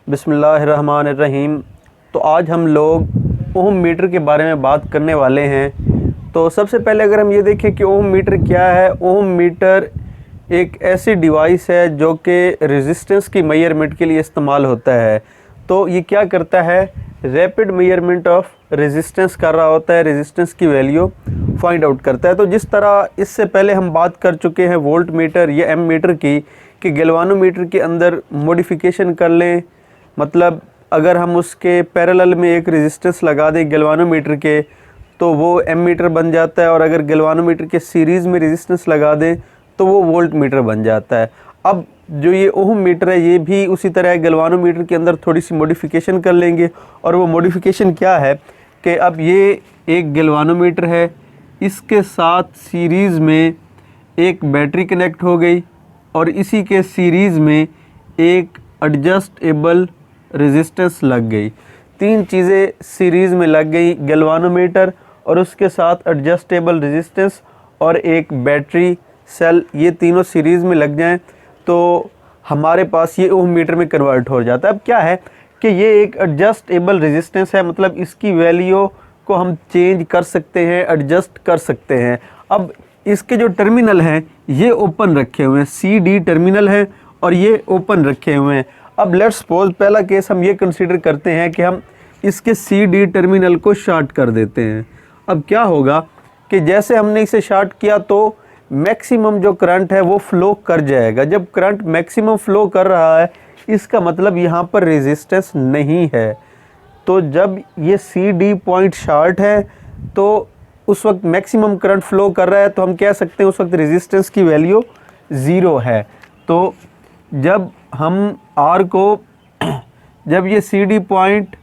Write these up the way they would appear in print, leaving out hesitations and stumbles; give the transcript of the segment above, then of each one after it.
बिस्मिल्लाहिर्रहमानिर्रहीम। तो आज हम लोग ओम मीटर के बारे में बात करने वाले हैं। तो सबसे पहले अगर हम ये देखें कि ओम मीटर क्या है। ओम मीटर एक ऐसी डिवाइस है जो कि रेजिस्टेंस की मेजरमेंट के लिए इस्तेमाल होता है। तो ये क्या करता है, रैपिड मेजरमेंट ऑफ रेजिस्टेंस कर रहा होता है, रेजिस्टेंस की वैल्यू फाइंड आउट करता है। तो जिस तरह इससे पहले हम बात कर चुके हैं वोल्ट मीटर या एम मीटर की, कि गैल्वानोमीटर के अंदर मॉडिफिकेशन कर लें, मतलब अगर हम उसके पैरेलल में एक रेजिस्टेंस लगा दें गैल्वानोमीटर के तो वो एम मीटर बन जाता है, और अगर गैल्वानोमीटर के सीरीज़ में रेजिस्टेंस लगा दें तो वो वोल्ट मीटर बन जाता है। अब जो ये ओम मीटर है ये भी उसी तरह गैल्वानोमीटर के अंदर थोड़ी सी मॉडिफिकेशन कर लेंगे। और वो मॉडिफिकेशन क्या है कि अब ये एक गैल्वानोमीटर है, इसके साथ सीरीज़ में एक बैटरी कनेक्ट हो गई और इसी के सीरीज़ में एक एडजस्टेबल रेजिस्टेंस लग गई। तीन चीज़ें सीरीज़ में लग गई, गैल्वानोमीटर और उसके साथ एडजस्टेबल रेजिस्टेंस और एक बैटरी सेल, ये तीनों सीरीज़ में लग जाएं तो हमारे पास ये ओम मीटर में कन्वर्ट हो जाता है। अब क्या है कि ये एक एडजस्टेबल रेजिस्टेंस है, मतलब इसकी वैल्यू को हम चेंज कर सकते हैं, एडजस्ट कर सकते हैं। अब इसके जो टर्मिनल हैं ये ओपन रखे हुए हैं, सी डी टर्मिनल है और ये ओपन रखे हुए हैं। अब लेट्स सपोज पहला केस हम ये कंसीडर करते हैं कि हम इसके सी डी टर्मिनल को शॉर्ट कर देते हैं। अब क्या होगा कि जैसे हमने इसे शॉर्ट किया तो मैक्सिमम जो करंट है वो फ्लो कर जाएगा। जब करंट मैक्सिमम फ्लो कर रहा है इसका मतलब यहाँ पर रेजिस्टेंस नहीं है। तो जब ये सी डी पॉइंट शॉर्ट है तो उस वक्त मैक्सिमम करंट फ्लो कर रहा है, तो हम कह सकते हैं उस वक्त रेजिस्टेंस की वैल्यू ज़ीरो है। तो जब हम आर को जब ये सी डी पॉइंट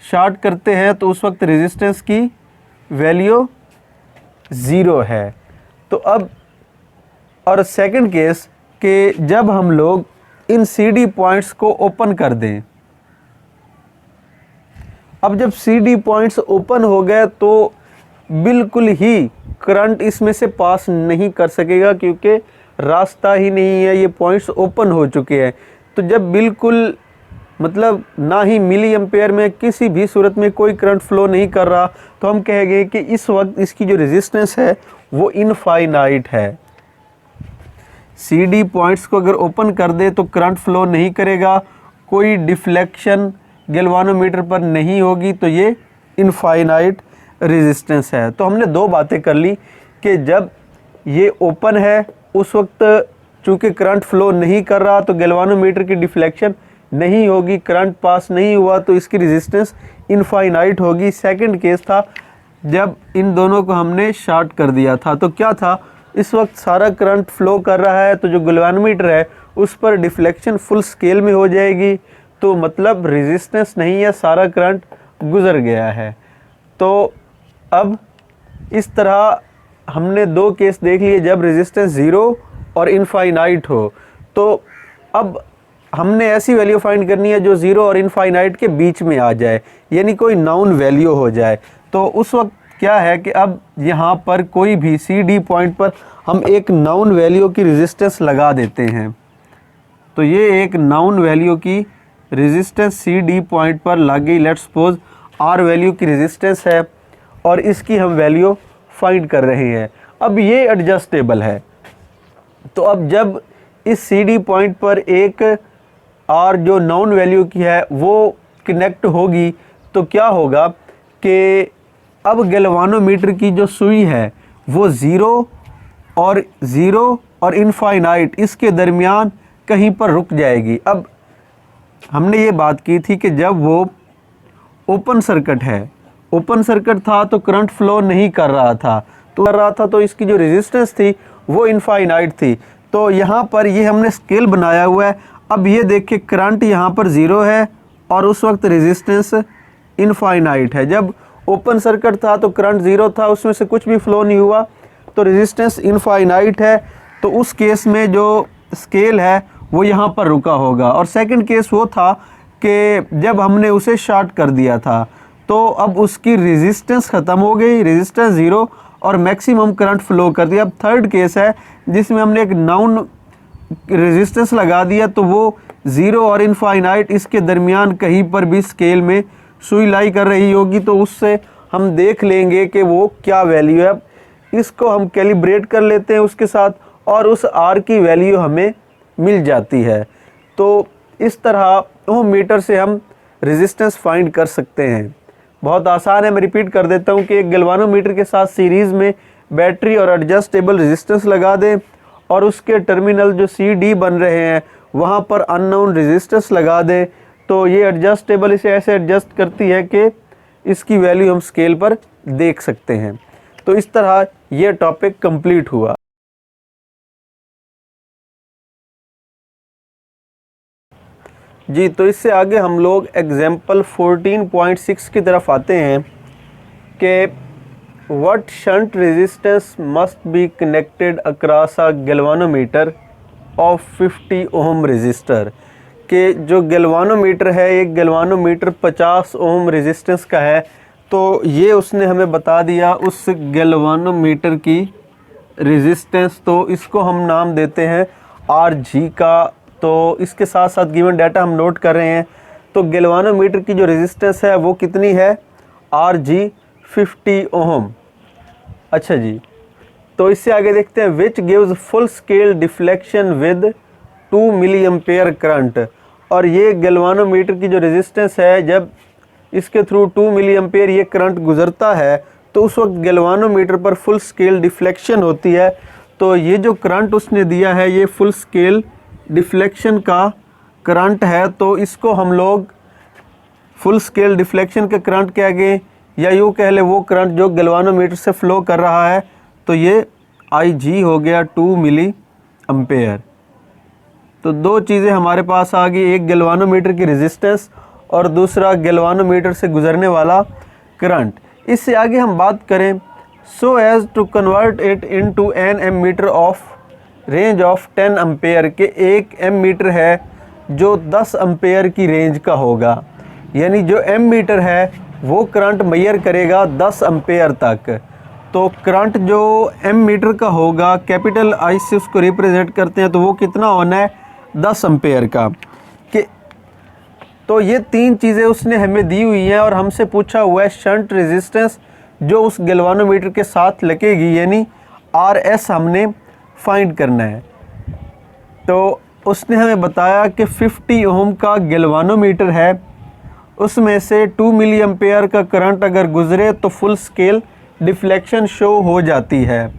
शॉर्ट करते हैं तो उस वक्त रेजिस्टेंस की वैल्यू ज़ीरो है। तो अब और सेकंड केस कि जब हम लोग इन सी डी पॉइंट्स को ओपन कर दें, अब जब सी डी पॉइंट्स ओपन हो गए तो बिल्कुल ही करंट इसमें से पास नहीं कर सकेगा, क्योंकि रास्ता ही नहीं है, ये पॉइंट्स ओपन हो चुके हैं। तो जब बिल्कुल मतलब ना ही मिली एम्पेयर में किसी भी सूरत में कोई करंट फ्लो नहीं कर रहा, तो हम कहेंगे कि इस वक्त इसकी जो रेजिस्टेंस है वो इनफाइनाइट है। सी डी पॉइंट्स को अगर ओपन कर दे तो करंट फ्लो नहीं करेगा, कोई डिफ्लेक्शन गैल्वानोमीटर पर नहीं होगी, तो ये इनफाइनाइट रेजिस्टेंस है। तो हमने दो बातें कर ली कि जब ये ओपन है उस वक्त चूँकि करंट फ्लो नहीं कर रहा तो गैल्वानोमीटर की डिफ्लेक्शन नहीं होगी, करंट पास नहीं हुआ तो इसकी रेजिस्टेंस इनफाइनाइट होगी। सेकंड केस था जब इन दोनों को हमने शॉर्ट कर दिया था, तो क्या था, इस वक्त सारा करंट फ्लो कर रहा है तो जो गैल्वानोमीटर है उस पर डिफ्लेक्शन फुल स्केल में हो जाएगी, तो मतलब रेजिस्टेंस नहीं है, सारा करंट गुजर गया है। तो अब इस तरह हमने दो केस देख लिए जब रेजिस्टेंस ज़ीरो और इनफाइनाइट हो। तो अब हमने ऐसी वैल्यू फाइंड करनी है जो ज़ीरो और इनफाइनाइट के बीच में आ जाए, यानी कोई नाउन वैल्यू हो जाए। तो उस वक्त क्या है कि अब यहाँ पर कोई भी सी डी पॉइंट पर हम एक नाउन वैल्यू की रेजिस्टेंस लगा देते हैं। तो ये एक नाउन वैल्यू की रेजिस्टेंस सी डी पॉइंट पर लग गई। लेट्स सपोज आर वैल्यू की रेजिस्टेंस है और इसकी हम वैल्यू फाइंड कर रहे हैं। अब ये एडजस्टेबल है, तो अब जब इस सी डी पॉइंट पर एक आर जो नाउन वैल्यू की है वो कनेक्ट होगी, तो क्या होगा कि अब गैल्वानोमीटर की जो सुई है वो ज़ीरो और इनफाइनाइट इसके दरमियान कहीं पर रुक जाएगी। अब हमने ये बात की थी कि जब वो ओपन सर्किट है, ओपन सर्किट था तो करंट फ्लो नहीं कर रहा था, तो इसकी जो रेजिस्टेंस थी वो इनफाइनाइट थी। तो यहाँ पर ये हमने स्केल बनाया हुआ है। अब ये देखिए करंट यहाँ पर ज़ीरो है और उस वक्त रेजिस्टेंस इनफाइनाइट है। जब ओपन सर्किट था तो करंट ज़ीरो था, उसमें से कुछ भी फ्लो नहीं हुआ, तो रेजिस्टेंस इनफाइनाइट है। तो उस केस में जो स्केल है वो यहाँ पर रुका होगा। और सेकंड केस वो था कि जब हमने उसे शॉर्ट कर दिया था तो अब उसकी रेजिस्टेंस ख़त्म हो गई, रेजिस्टेंस ज़ीरो और मैक्सिमम करंट फ्लो कर दिया। अब थर्ड केस है जिसमें हमने एक नाउन रेजिस्टेंस लगा दिया, तो वो ज़ीरो और इनफाइनाइट इसके दरमियान कहीं पर भी स्केल में सुई लाई कर रही होगी तो उससे हम देख लेंगे कि वो क्या वैल्यू है। इसको हम कैलिब्रेट कर लेते हैं उसके साथ और उस आर की वैल्यू हमें मिल जाती है। तो इस तरह ओम मीटर से हम रेजिस्टेंस फाइंड कर सकते हैं। बहुत आसान है, मैं रिपीट कर देता हूँ कि एक गैल्वानोमीटर के साथ सीरीज़ में बैटरी और एडजस्टेबल रेजिस्टेंस लगा दें और उसके टर्मिनल जो सी डी बन रहे हैं वहाँ पर अननोन रेजिस्टेंस लगा दें, तो ये एडजस्टेबल इसे ऐसे एडजस्ट करती है कि इसकी वैल्यू हम स्केल पर देख सकते हैं। तो इस तरह ये टॉपिक कंप्लीट हुआ। जी, तो इससे आगे हम लोग एग्जाम्पल 14.6 की तरफ आते हैं कि what shunt resistance must be connected across a galvanometer of 50 ohm resistor. कि जो गैल्वानोमीटर है, एक गैल्वानोमीटर 50 ओम रेजिस्टेंस का है, तो ये उसने हमें बता दिया उस गैल्वानोमीटर की रेजिस्टेंस, तो इसको हम नाम देते हैं आर जी का। तो इसके साथ साथ गिवन डाटा हम नोट कर रहे हैं। तो गैल्वानोमीटर की जो रेजिस्टेंस है वो कितनी है, आर जी 50 ओम। अच्छा जी, तो इससे आगे देखते हैं which gives full scale deflection with 2 milli ampere current. और ये गैल्वानोमीटर की जो रेजिस्टेंस है, जब इसके थ्रू 2 मिली एम्पेयर ये करंट गुजरता है तो उस वक्त गैल्वानोमीटर पर फुल स्केल डिफ्लेक्शन होती है। तो ये जो करंट उसने दिया है ये फुल स्केल डिफ्लेक्शन का करंट है। तो इसको हम लोग फुल स्केल डिफ्लेक्शन के करंट कह गए, या यूँ कह ले वो करंट जो गैल्वानोमीटर से फ़्लो कर रहा है। तो ये आई जी हो गया 2 मिली एम्पेयर। तो दो चीज़ें हमारे पास आ गई, एक गैल्वानोमीटर की रेजिस्टेंस और दूसरा गैल्वानोमीटर से गुजरने वाला करंट। इससे आगे हम बात करें so as to convert it into an M meter of range of 10 ampere के एक एम मीटर है जो 10 एम्पेयर की रेंज का होगा। यानी जो एम मीटर है वो करंट मेजर करेगा 10 एम्पेयर तक। तो करंट जो एम मीटर का होगा, कैपिटल आई से उसको रिप्रेजेंट करते हैं, तो वो कितना होना है 10 एम्पेयर का। कि तो ये तीन चीज़ें उसने हमें दी हुई हैं और हमसे पूछा हुआ है शंट रेजिस्टेंस जो उस गैल्वानोमीटर के साथ लगेगी, यानी आर एस हमने फाइंड करना है। तो उसने हमें बताया कि 50 ओम का गैल्वानोमीटर है, उसमें से 2 मिली एम्पेयर का करंट अगर गुजरे तो फुल स्केल डिफ्लेक्शन शो हो जाती है।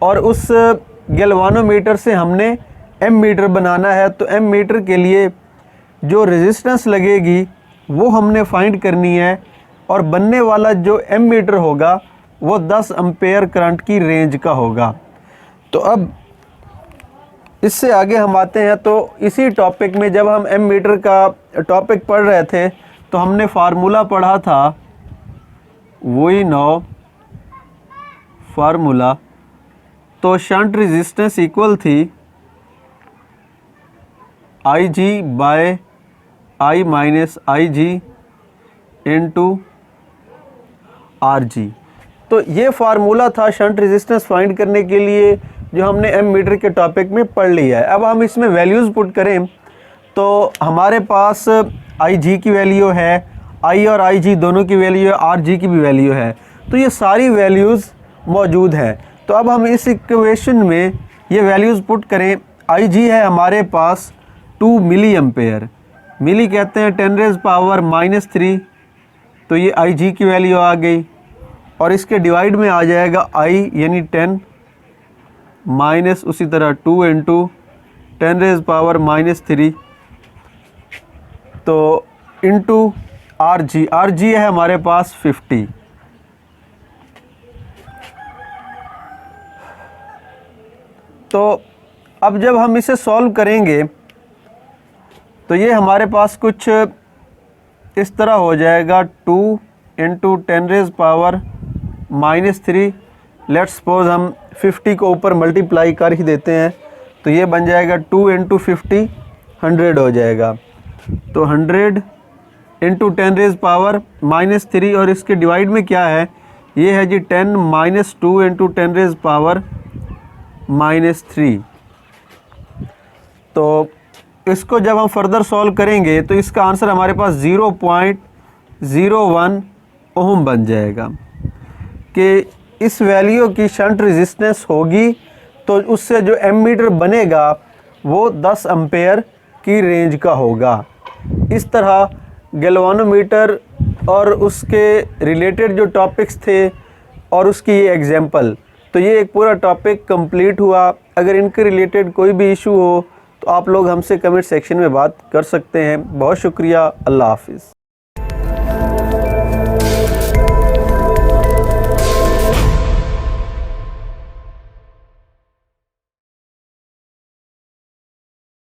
और उस गैल्वानोमीटर से हमने एम मीटर बनाना है, तो एम मीटर के लिए जो रेजिस्टेंस लगेगी वो हमने फाइंड करनी है और बनने वाला जो एम मीटर होगा वो 10 एम्पेयर करंट की रेंज का होगा। तो अब इससे आगे हम आते हैं, तो इसी टॉपिक में जब हम एम मीटर का टॉपिक पढ़ रहे थे तो हमने फार्मूला पढ़ा था, वही नो फार्मूला। तो शंट रेजिस्टेंस इक्वल थी आई जी बाय आई माइनस आई जी इंटू आर जी। तो ये फार्मूला था शंट रेजिस्टेंस फाइंड करने के लिए जो हमने एम मीटर के टॉपिक में पढ़ लिया है। अब हम इसमें वैल्यूज़ पुट करें तो हमारे पास आई जी की वैल्यू है, आई और आई जी दोनों की वैल्यू है, आर जी की भी वैल्यू है। तो ये सारी वैल्यूज़ मौजूद हैं। तो अब हम इस इक्वेशन में ये वैल्यूज़ पुट करें। आई जी है हमारे पास 2 मिली एम्पेयर, मिली कहते हैं 10⁻⁻3। तो ये आई जी की वैल्यू आ गई और इसके डिवाइड में आ जाएगा आई यानी 10 माइनस उसी तरह 2 इंटू 10⁻⁻3 तो इंटू आर जी है हमारे पास 50। तो अब जब हम इसे सॉल्व करेंगे तो ये हमारे पास कुछ इस तरह हो जाएगा 2 इंटू 10⁻⁻3। लेट्स सपोज हम 50 को ऊपर मल्टीप्लाई कर ही देते हैं, तो ये बन जाएगा 2 इंटू 50 100 हो जाएगा। तो 100 इंटू 10⁻⁻3 और इसके डिवाइड में क्या है, ये है जी 10 माइनस 2 इंटू 10⁻⁻3। तो इसको जब हम फर्दर सॉल्व करेंगे तो इसका आंसर हमारे पास 0.01 ओम बन जाएगा कि इस वैल्यू की शंट रेजिस्टेंस होगी तो उससे जो एमीटर बनेगा वो 10 एम्पेयर की रेंज का होगा। इस तरह गैल्वानोमीटर और उसके रिलेटेड जो टॉपिक्स थे और उसकी ये एग्जांपल, तो ये एक पूरा टॉपिक कंप्लीट हुआ। अगर इनके रिलेटेड कोई भी इशू हो तो आप लोग हमसे कमेंट सेक्शन में बात कर सकते हैं। बहुत शुक्रिया। अल्लाह हाफिज़।